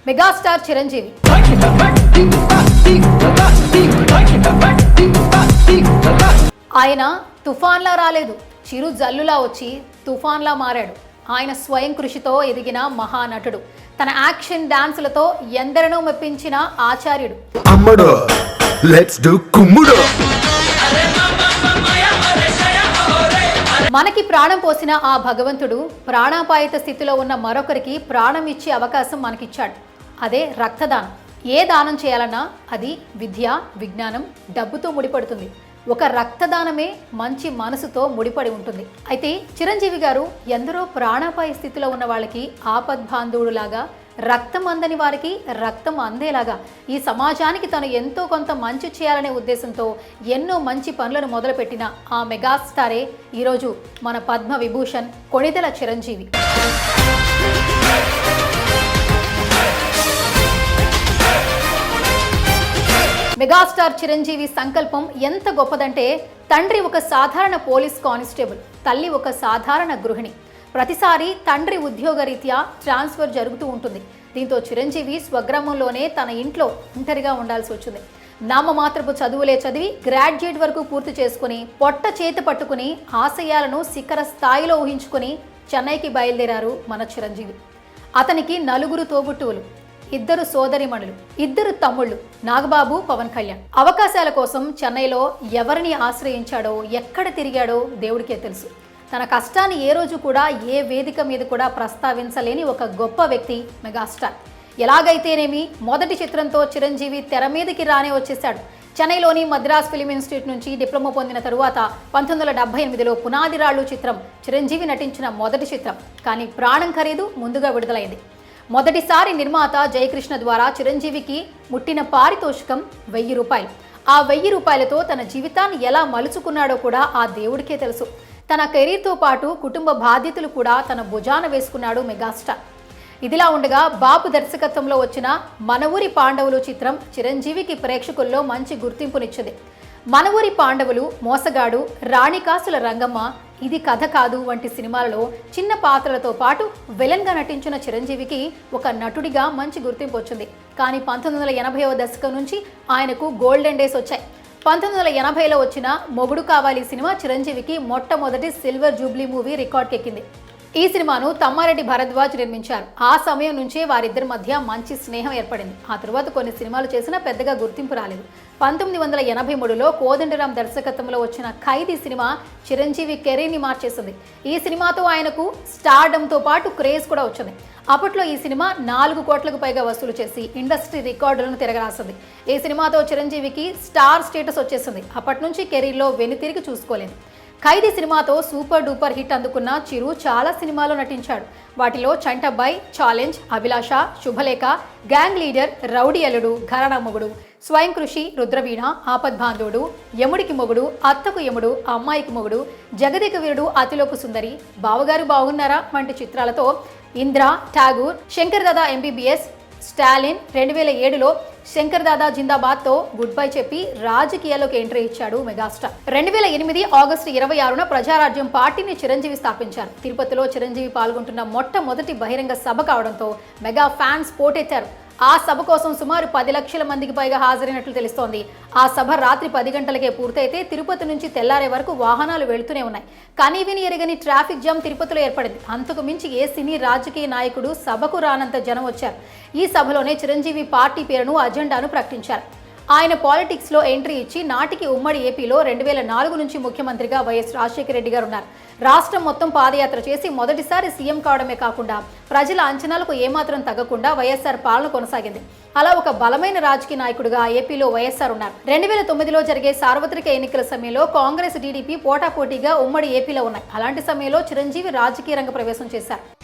Megastar Chiranjeevi ఆయన తుఫాన్లా రాలేదు, చిరు జల్లులా వచ్చి తుఫాన్లా మారాడు. ఆయన స్వయం కృషితో ఎదిగిన మహానటుడు. తన యాక్షన్ డాన్సులతో ఎందరినో మెప్పించిన ఆచార్యుడు. అమ్మడు లెట్స్ డు కుమ్ముడు. మనకి ప్రాణం పోసిన ఆ భగవంతుడు ప్రాణాపాయిత స్థితిలో ఉన్న మరొకరికి ప్రాణం ఇచ్చే అవకాశం మనకిచ్చాడు. అదే రక్తదానం. ఏ దానం చేయాలన్నా అది విద్య, విజ్ఞానం, డబ్బుతో ముడిపడుతుంది. ఒక రక్తదానమే మంచి మనసుతో ముడిపడి ఉంటుంది. అయితే చిరంజీవి గారు ఎందరో ప్రాణాపాయ స్థితిలో ఉన్న వాళ్ళకి ఆపద్బాంధవుడులాగా, రక్తం అందని వారికి రక్తం అందేలాగా ఈ సమాజానికి తను ఎంతో కొంత మంచి చేయాలనే ఉద్దేశంతో ఎన్నో మంచి పనులను మొదలుపెట్టిన ఆ మెగాస్టారే ఈరోజు మన పద్మ విభూషణ్ కొణిదెల చిరంజీవి. మెగాస్టార్ చిరంజీవి సంకల్పం ఎంత గొప్పదంటే, తండ్రి ఒక సాధారణ పోలీస్ కానిస్టేబుల్, తల్లి ఒక సాధారణ గృహిణి. ప్రతిసారి తండ్రి ఉద్యోగరీత్యా ట్రాన్స్ఫర్ జరుగుతూ ఉంటుంది. దీంతో చిరంజీవి స్వగ్రామంలోనే తన ఇంట్లో ఒంటరిగా ఉండాల్సి వచ్చింది. నామమాత్రపు చదువులే చదివి గ్రాడ్యుయేట్ వరకు పూర్తి చేసుకుని పొట్ట చేతి పట్టుకుని ఆశయాలను శిఖర స్థాయిలో ఊహించుకుని చెన్నైకి బయలుదేరారు మన చిరంజీవి. అతనికి నలుగురు తోబుట్టువులు, ఇద్దరు సోదరిమణులు, ఇద్దరు తమ్ముళ్ళు నాగబాబు, పవన్ కళ్యాణ్. అవకాశాల కోసం చెన్నైలో ఎవరిని ఆశ్రయించాడో, ఎక్కడ తిరిగాడో దేవుడికే తెలుసు. తన కష్టాన్ని ఏ రోజు కూడా ఏ వేదిక మీద కూడా ప్రస్తావించలేని ఒక గొప్ప వ్యక్తి మెగాస్టార్. ఎలాగైతేనేమి మొదటి చిత్రంతో చిరంజీవి తెర మీదకి రానే వచ్చేశాడు. చెన్నైలోని మద్రాస్ ఫిలిం ఇన్స్టిట్యూట్ నుంచి డిప్లొమా పొందిన తరువాత 1978లో పునాది రాళ్ళు చిత్రం చిరంజీవి నటించిన మొదటి చిత్రం. కానీ ప్రాణం ఖరీదు ముందుగా విడుదలైంది. మొదటిసారి నిర్మాత జయకృష్ణ ద్వారా చిరంజీవికి ముట్టిన పారితోషికం 1000 రూపాయలు. ఆ 1000 రూపాయలతో తన జీవితాన్ని ఎలా మలుచుకున్నాడో కూడా ఆ దేవుడికే తెలుసు. తన కెరీర్తో పాటు కుటుంబ బాధ్యతలు కూడా తన భుజాన వేసుకున్నాడు మెగాస్టార్. ఇదిలా ఉండగా బాబు దర్శకత్వంలో వచ్చిన మన ఊరి పాండవులు చిత్రం చిరంజీవికి ప్రేక్షకుల్లో మంచి గుర్తింపునిచ్చింది. మన ఊరి పాండవులు, మోసగాడు, రాణికాసుల రంగమ్మ, ఇది కథ కాదు వంటి సినిమాలలో చిన్న పాత్రలతో పాటు విలన్గా నటించిన చిరంజీవికి ఒక నటుడిగా మంచి గుర్తింపు వచ్చింది. కానీ 1980వ దశకం నుంచి ఆయనకు గోల్డెన్ డేస్ వచ్చాయి. 1980లో వచ్చిన మొగుడు కావాలి సినిమా చిరంజీవికి మొట్టమొదటి సిల్వర్ జూబ్లీ మూవీ రికార్డ్కెక్కింది. ఈ సినిమాను తమ్మారెడ్డి భరద్వాజ్ నిర్మించారు. ఆ సమయం నుంచే వారిద్దరి మధ్య మంచి స్నేహం ఏర్పడింది. ఆ తరువాత కొన్ని సినిమాలు చేసినా పెద్దగా గుర్తింపు రాలేదు. 1983లో కోదండరాం దర్శకత్వంలో వచ్చిన ఖైదీ సినిమా చిరంజీవి కెరీర్ని మార్చేసింది. ఈ సినిమాతో ఆయనకు స్టార్డంతో పాటు క్రేజ్ కూడా వచ్చింది. అప్పట్లో ఈ సినిమా 4 కోట్లకు పైగా వసూలు చేసి ఇండస్ట్రీ రికార్డులను తిరగరాసింది. ఈ సినిమాతో చిరంజీవికి స్టార్ స్టేటస్ వచ్చేసింది. అప్పటి నుంచి కెరీర్లో వెనుతిరిగి చూసుకోలేదు. ఖైదీ సినిమాతో సూపర్ డూపర్ హిట్ అందుకున్న చిరు చాలా సినిమాలో నటించాడు. వాటిలో చంటబ్బాయ్, ఛాలెంజ్, అభిలాష, శుభలేఖ, గ్యాంగ్ లీడర్, రౌడీ అల్లుడు, ఘరానా మొగుడు, స్వయం కృషి, రుద్రవీణ, ఆపద్బాంధవుడు, యముడికి మొగుడు, అత్తకు యముడు, అమ్మాయికి మొగుడు, జగదేక వీరుడు, అతిలోకు సుందరి, బావగారు బాగున్నారా వంటి చిత్రాలతో Indra, Tagore, Shankar Dada MBBS, Stalin, 2007లో Shankar Dada జిందాబాద్తో good bye చెప్పి రాజకీయాల్లోకి ఎంట్రీ ఇచ్చాడు మెగాస్టార్. 2008 ఆగస్టు 26న ప్రజారాజ్యం పార్టీని చిరంజీవి స్థాపించారు. తిరుపతిలో చిరంజీవి పాల్గొంటున్న మొట్టమొదటి బహిరంగ సభ కావడంతో మెగా ఫ్యాన్స్ పోటెత్తారు. ఆ సభ కోసం సుమారు 10 లక్షల మందికి పైగా హాజరైనట్లు తెలుస్తోంది. ఆ సభ రాత్రి 10 గంటలకే పూర్తయితే తిరుపతి నుంచి తెల్లారే వరకు వాహనాలు వెళుతూనే ఉన్నాయి. కానీ విని ఎరగని ట్రాఫిక్ జామ్ తిరుపతిలో ఏర్పడింది. అంతకు మించి ఏ సినీ రాజకీయ నాయకుడు సభకు రానంత జనం వచ్చారు. ఈ సభలోనే చిరంజీవి పార్టీ పేరును, అజెండాను ప్రకటించారు. ఆయన పాలిటిక్స్లో ఎంట్రీ ఇచ్చి నాటికి ఉమ్మడి ఏపీలో 2004 నుంచి ముఖ్యమంత్రిగా వైఎస్ రాజశేఖర రెడ్డి గారు ఉన్నారు. రాష్ట్రం మొత్తం పాదయాత్ర చేసి మొదటిసారి సీఎం కావడమే కాకుండా ప్రజల అంచనాలకు ఏమాత్రం తగ్గకుండా వైఎస్ఆర్ పాలన కొనసాగింది. అలా ఒక బలమైన రాజకీయ నాయకుడిగా ఏపీలో వైఎస్ఆర్ ఉన్నారు. 2009లో జరిగే సార్వత్రిక ఎన్నికల సమయంలో కాంగ్రెస్, టీడీపీ పోటాపోటీగా ఉమ్మడి ఏపీలో ఉన్నాయి. అలాంటి సమయంలో చిరంజీవి రాజకీయ రంగ ప్రవేశం చేశారు.